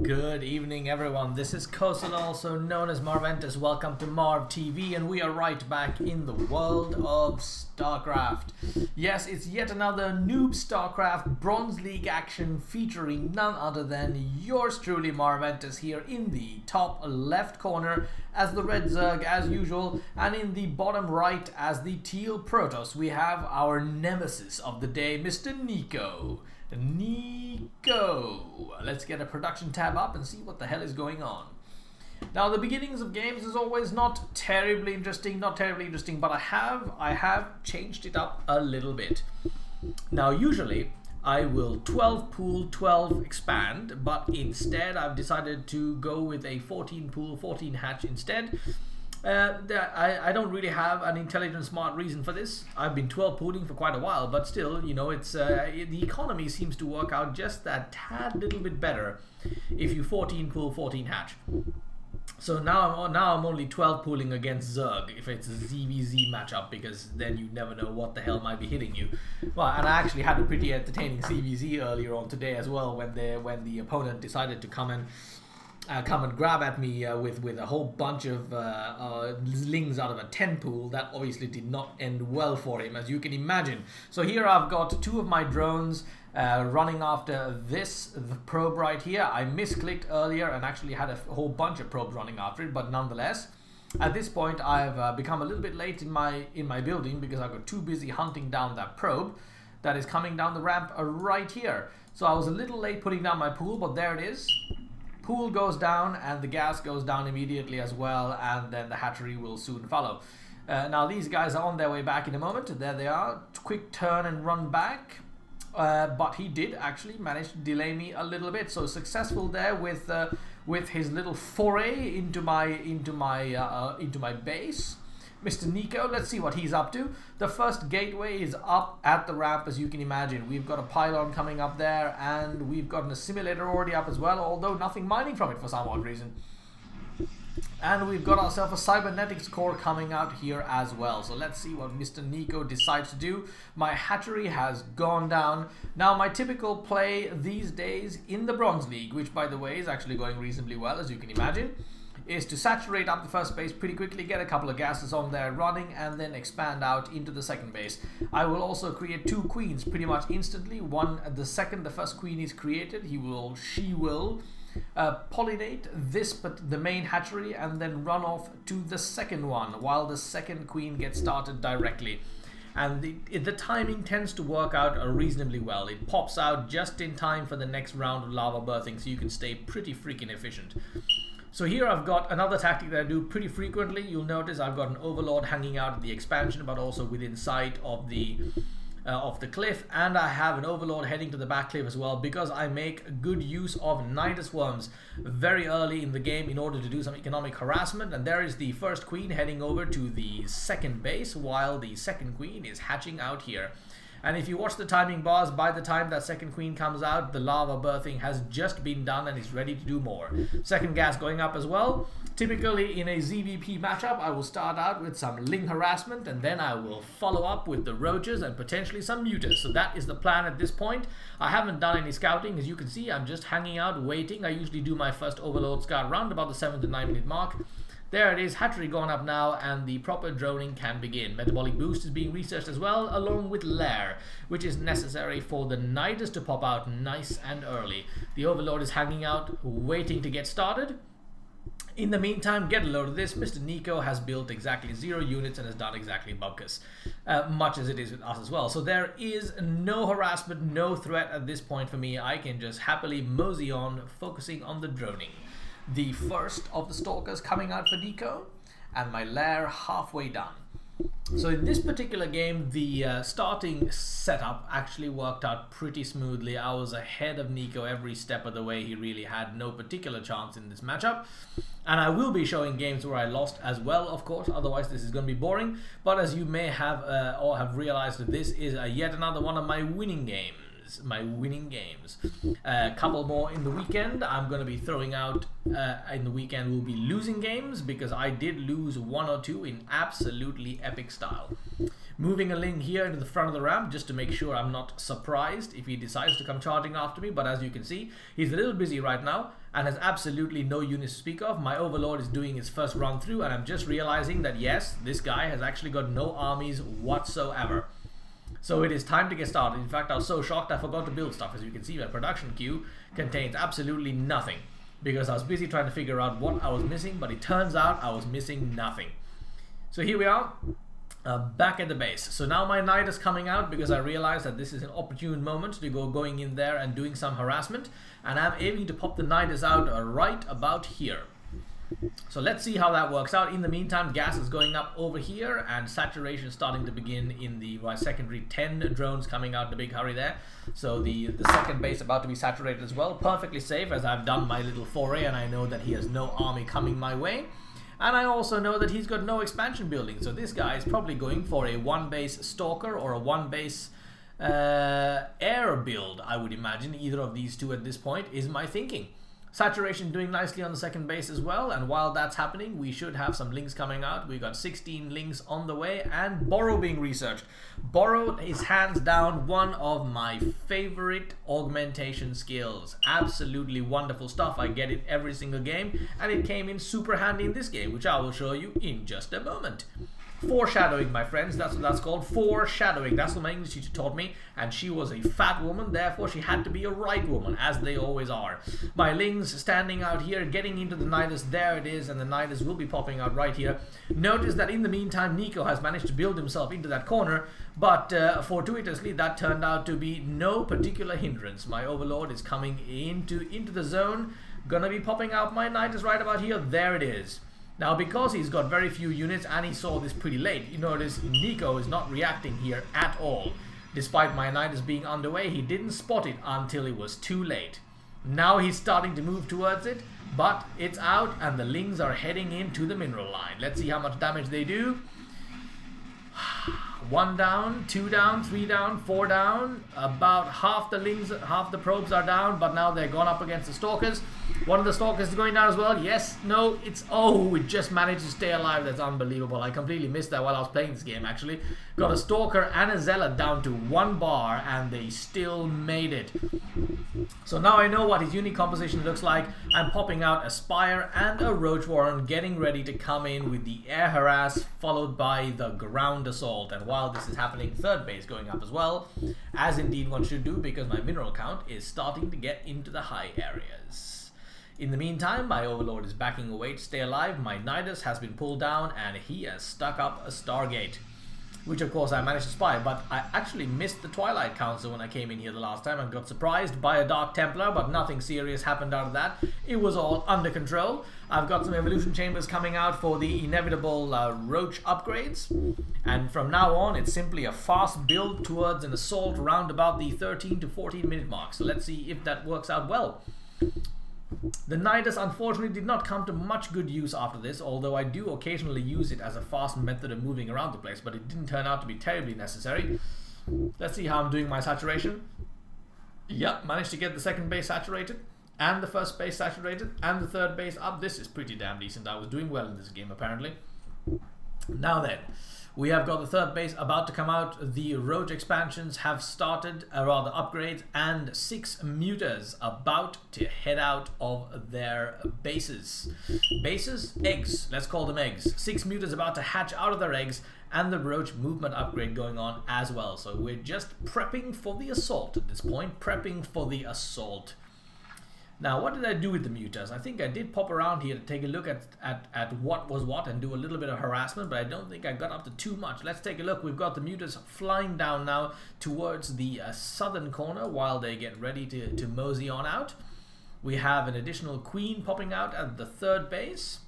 Good evening, everyone. This is Kosala, also known as MarvTV. Welcome to MarvTV, and we are right back in the world of StarCraft. Yes, it's yet another noob StarCraft Bronze League action featuring none other than yours truly, MarvTV, here in the top left corner as the red Zerg as usual, and in the bottom right as the teal Protoss. We have our nemesis of the day, Mr. Nico. Let's get a production tab up and see what the hell is going on. Now, the beginnings of games is always not terribly interesting, but I have changed it up a little bit. Now, usually I will 12 pool, 12 expand, but instead I've decided to go with a 14 pool, 14 hatch instead. I don't really have an intelligent, smart reason for this. I've been 12 pooling for quite a while, but still, you know, it's the economy seems to work out just that tad little bit better if you 14 pool, 14 hatch. So now I'm only 12 pooling against Zerg if it's a ZvZ matchup, because then you never know what the hell might be hitting you. Well, and I actually had a pretty entertaining ZvZ earlier on today as well, when the opponent decided to come and grab at me with a whole bunch of lings out of a 10 pool. That obviously did not end well for him, as you can imagine. So here I've got two of my drones running after the probe right here. I misclicked earlier and actually had a whole bunch of probes running after it, but nonetheless, at this point I've become a little bit late in my building because I got too busy hunting down that probe that is coming down the ramp right here. So I was a little late putting down my pool, but there it is. Pool goes down and the gas goes down immediately as well, and then the hatchery will soon follow. Now these guys are on their way back in a moment. There they are. Quick turn and run back. But he did actually manage to delay me a little bit, so successful there with his little foray into my base. Mr. Nico, let's see what he's up to. The first gateway is up at the ramp, as you can imagine. We've got a pylon coming up there, and we've got an assimilator already up as well, although nothing mining from it for some odd reason. And we've got ourselves a cybernetics core coming out here as well. So let's see what Mr. Nico decides to do. My hatchery has gone down. Now, my typical play these days in the Bronze League, which by the way is actually going reasonably well, as you can imagine, is to saturate up the first base pretty quickly, get a couple of gases on there running, and then expand out into the second base. I will also create two queens pretty much instantly. One, the second the first queen is created, she will pollinate the main hatchery and then run off to the second one while the second queen gets started directly. And the timing tends to work out reasonably well. It pops out just in time for the next round of lava birthing, so you can stay pretty freaking efficient. So here I've got another tactic that I do pretty frequently. You'll notice I've got an overlord hanging out at the expansion, but also within sight of the cliff, and I have an overlord heading to the back cliff as well, because I make good use of Nidus worms very early in the game in order to do some economic harassment. And there is the first queen heading over to the second base while the second queen is hatching out here. And if you watch the timing bars, by the time that second queen comes out, the lava birthing has just been done and is ready to do more. Second gas going up as well. Typically in a ZvP matchup, I will start out with some ling harassment, and then I will follow up with the roaches and potentially some mutas. So that is the plan at this point. I haven't done any scouting. As you can see, I'm just hanging out, waiting. I usually do my first overload scout round about the 7 to 9 minute mark. There it is, hatchery gone up now, and the proper droning can begin. Metabolic boost is being researched as well, along with lair, which is necessary for the Nidus to pop out nice and early. The overlord is hanging out, waiting to get started. In the meantime, get a load of this. Mr. Nico has built exactly 0 units and has done exactly bubkus, much as it is with us as well. So there is no harassment, no threat at this point for me. I can just happily mosey on, focusing on the droning. The first of the stalkers coming out for Nico, and my lair halfway done. So in this particular game, the starting setup actually worked out pretty smoothly. I was ahead of Nico every step of the way. He really had no particular chance in this matchup. And I will be showing games where I lost as well, of course, otherwise this is going to be boring. But as you may have or have realized, this is yet another one of my winning games. A couple more in the weekend. I'm going to be throwing out in the weekend. We'll be losing games because I did lose 1 or 2 in absolutely epic style. moving a Ling here into the front of the ramp just to make sure I'm not surprised if he decides to come charging after me. But as you can see, he's a little busy right now and has absolutely no units to speak of. My Overlord is doing his first run through, and I'm just realizing that yes, this guy has actually got no armies whatsoever. So it is time to get started. In fact, I was so shocked I forgot to build stuff. As you can see, my production queue contains absolutely nothing because I was busy trying to figure out what I was missing, but it turns out I was missing nothing. So here we are, back at the base. So now my knight is coming out because I realized that this is an opportune moment to going in there and doing some harassment, and I'm aiming to pop the knight out right about here. So let's see how that works out. In the meantime, gas is going up over here and saturation starting to begin in the secondary 10 drones coming out in a big hurry there. So the second base about to be saturated as well. Perfectly safe, as I've done my little foray and I know that he has no army coming my way. And I also know that he's got no expansion building. So this guy is probably going for a one base stalker or a one base air build, I would imagine. Either of these two at this point is my thinking. Saturation doing nicely on the second base as well, and while that's happening we should have some links coming out. We've got 16 links on the way, and Borrow being researched. Borrow is hands down one of my favorite augmentation skills. Absolutely wonderful stuff. I get it every single game, and it came in super handy in this game, which I will show you in just a moment. Foreshadowing, my friends, that's what that's called. Foreshadowing. That's what my English teacher taught me, and she was a fat woman, therefore she had to be a right woman, as they always are. My Lings standing out here, getting into the Nidus. There it is, and the Nidus will be popping out right here. Notice that in the meantime Nico has managed to build himself into that corner, but fortuitously that turned out to be no particular hindrance. My Overlord is coming into the zone, gonna be popping out my Nidus right about here. There it is. Now, because he's got very few units and he saw this pretty late, you notice Nico is not reacting here at all. Despite my Nidus being underway, he didn't spot it until it was too late. Now he's starting to move towards it, but it's out and the Lings are heading into the mineral line. Let's see how much damage they do. 1 down, 2 down, 3 down, 4 down. About half the Lings, half the probes are down, but now they're gone up against the Stalkers. One of the Stalkers is going down as well. Yes, no, it's... Oh, it just managed to stay alive. That's unbelievable. I completely missed that while I was playing this game, actually. Got a Stalker and a Zealot down to 1 bar, and they still made it. So now I know what his unit composition looks like. I'm popping out a Spire and a Roach Warren, getting ready to come in with the air harass, followed by the ground assault. And while this is happening, third base going up as well, as indeed one should do, because my mineral count is starting to get into the high areas. In the meantime, my Overlord is backing away to stay alive. My Nidus has been pulled down and he has stuck up a Stargate, which of course I managed to spy, but I actually missed the Twilight Council when I came in here the last time and got surprised by a Dark Templar, but nothing serious happened out of that. It was all under control. I've got some evolution chambers coming out for the inevitable Roach upgrades, and from now on it's simply a fast build towards an assault around about the 13 to 14 minute mark. So let's see if that works out well. The Nidus unfortunately did not come to much good use after this, although I do occasionally use it as a fast method of moving around the place, but it didn't turn out to be terribly necessary. Let's see how I'm doing my saturation. Yep, managed to get the second base saturated, and the first base saturated, and the third base up. This is pretty damn decent. I was doing well in this game, apparently. Now then, we have got the third base about to come out. The Roach expansions have started, rather upgrades, and 6 muters about to head out of their bases. Bases? Eggs. Let's call them eggs. 6 muters about to hatch out of their eggs, and the Roach movement upgrade going on as well. So we're just prepping for the assault at this point. Prepping for the assault. Now, what did I do with the muters? I think I did pop around here to take a look at what was what and do a little bit of harassment, but I don't think I got up to too much. Let's take a look. We've got the muters flying down now towards the southern corner while they get ready to mosey on out. We have an additional queen popping out at the third base,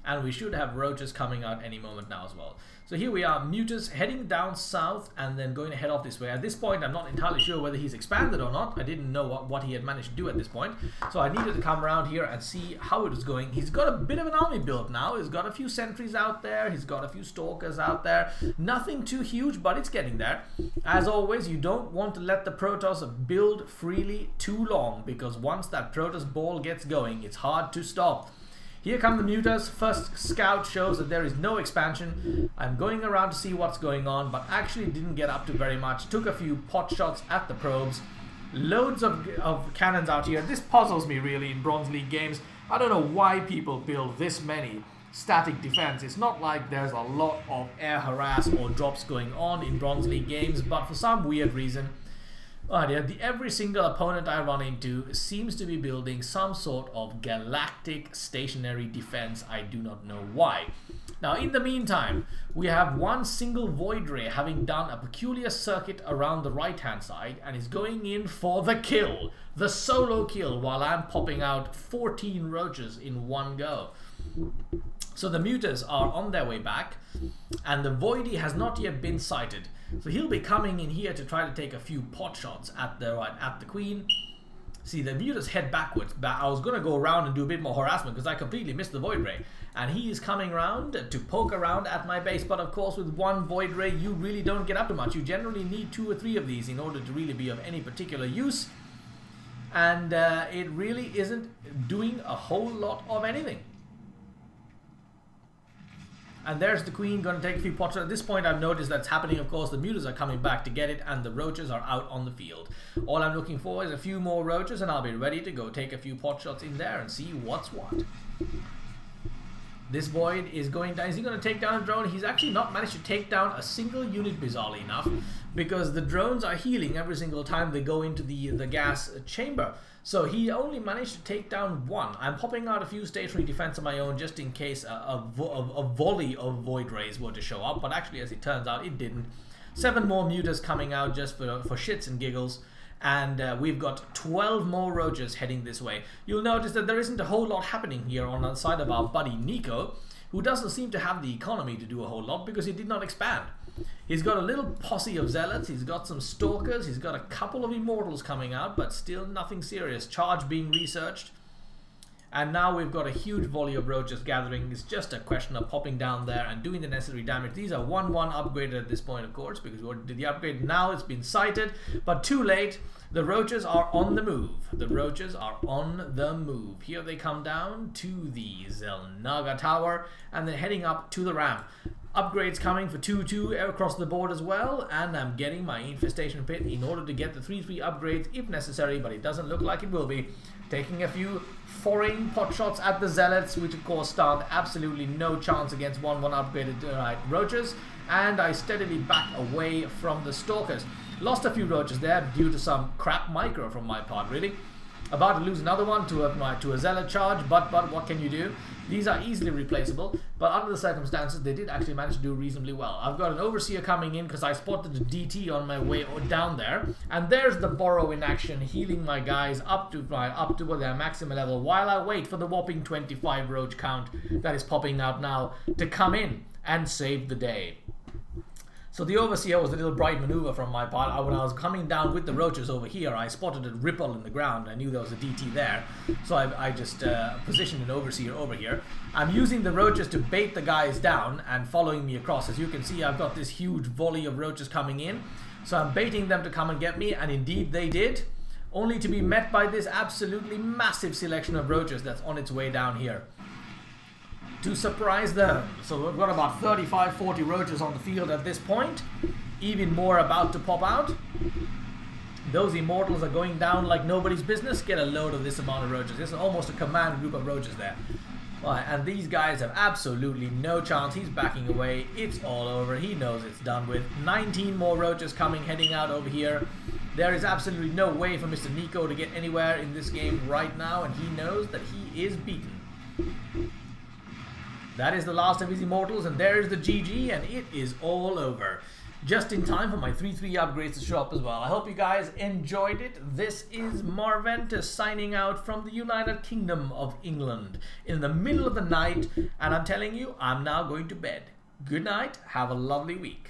and we should have roaches coming out any moment now as well. So here we are, muters heading down south and then going to head off this way. At this point, I'm not entirely sure whether he's expanded or not. I didn't know what he had managed to do at this point. So I needed to come around here and see how it was going. He's got a bit of an army built now. He's got a few sentries out there. He's got a few stalkers out there. Nothing too huge, but it's getting there. As always, you don't want to let the Protoss build freely too long, because once that Protoss ball gets going, it's hard to stop. Here come the muters. First scout shows that there is no expansion. I'm going around to see what's going on, but actually didn't get up to very much. Took a few pot shots at the probes. Loads of cannons out here. This puzzles me really in Bronze League games. I don't know why people build this many static defense. It's not like there's a lot of air harass or drops going on in Bronze League games, but for some weird reason, every single opponent I run into seems to be building some sort of galactic stationary defense. I do not know why. Now, in the meantime, we have one single Void Ray having done a peculiar circuit around the right-hand side and is going in for the kill, the solo kill, while I'm popping out 14 roaches in one go. So the muters are on their way back, and the Voidy has not yet been sighted. So he'll be coming in here to try to take a few pot shots at the queen. See, the muters head backwards. I was going to go around and do a bit more harassment because I completely missed the Void Ray. And he is coming around to poke around at my base. But of course, with one Void Ray, you really don't get up to much. You generally need 2 or 3 of these in order to really be of any particular use. And it really isn't doing a whole lot of anything. And there's the queen going to take a few pots. At this point, I've noticed that's happening. Of course, the muters are coming back to get it, and the roaches are out on the field. All I'm looking for is a few more roaches, and I'll be ready to go take a few pot shots in there and see what's what. This Void is going down. Is he going to take down a drone? He's actually not managed to take down a single unit, bizarrely enough, because the drones are healing every single time they go into the gas chamber. So he only managed to take down one. I'm popping out a few stationary defense of my own just in case a volley of Void Rays were to show up, but actually, as it turns out, it didn't. 7 more muters coming out just for shits and giggles. And we've got 12 more roaches heading this way. You'll notice that there isn't a whole lot happening here on the side of our buddy Nico, who doesn't seem to have the economy to do a whole lot because he did not expand. He's got a little posse of zealots, he's got some stalkers, he's got a couple of immortals coming out, but still nothing serious. Charge being researched. And now we've got a huge volley of roaches gathering. It's just a question of popping down there and doing the necessary damage. These are 1-1 upgraded at this point, of course, because we already did the upgrade. Now it's been sighted, but too late. The roaches are on the move. The roaches are on the move. Here they come down to the Zelnaga Tower, and they're heading up to the ramp. Upgrades coming for 2-2 across the board as well, and I'm getting my infestation pit in order to get the 3-3 upgrades if necessary, but it doesn't look like it will be. Taking a few foreign pot shots at the zealots, which of course stand absolutely no chance against 1-1 upgraded roaches, and I steadily back away from the stalkers. Lost a few roaches there due to some crap micro from my part, really. About to lose another one to a zealot charge, but what can you do? These are easily replaceable, but under the circumstances, they did actually manage to do reasonably well. I've got an overseer coming in because I spotted a DT on my way down there, and there's the Borrow in action, healing my guys up to their maximum level while I wait for the whopping 25 roach count that is popping out now to come in and save the day. So the overseer was a little bright maneuver from my part. When I was coming down with the roaches over here, I spotted a ripple in the ground. I knew there was a DT there. So I just positioned an overseer over here. I'm using the roaches to bait the guys down and following me across. As you can see, I've got this huge volley of roaches coming in. So I'm baiting them to come and get me, and indeed they did. Only to be met by this absolutely massive selection of roaches that's on its way down here to surprise them. So we've got about 35-40 roaches on the field at this point. Even more about to pop out. Those immortals are going down like nobody's business. Get a load of this amount of roaches. This is almost a command group of roaches there. Right, and these guys have absolutely no chance. He's backing away. It's all over. He knows it's done with. 19 more roaches coming, heading out over here. There is absolutely no way for Mr. Nico to get anywhere in this game right now, and he knows that he is beaten. That is the last of his immortals, and there is the GG, and it is all over. Just in time for my 3-3 upgrades to show up as well. I hope you guys enjoyed it. This is MarvTV signing out from the United Kingdom of England in the middle of the night, and I'm telling you, I'm now going to bed. Good night, have a lovely week.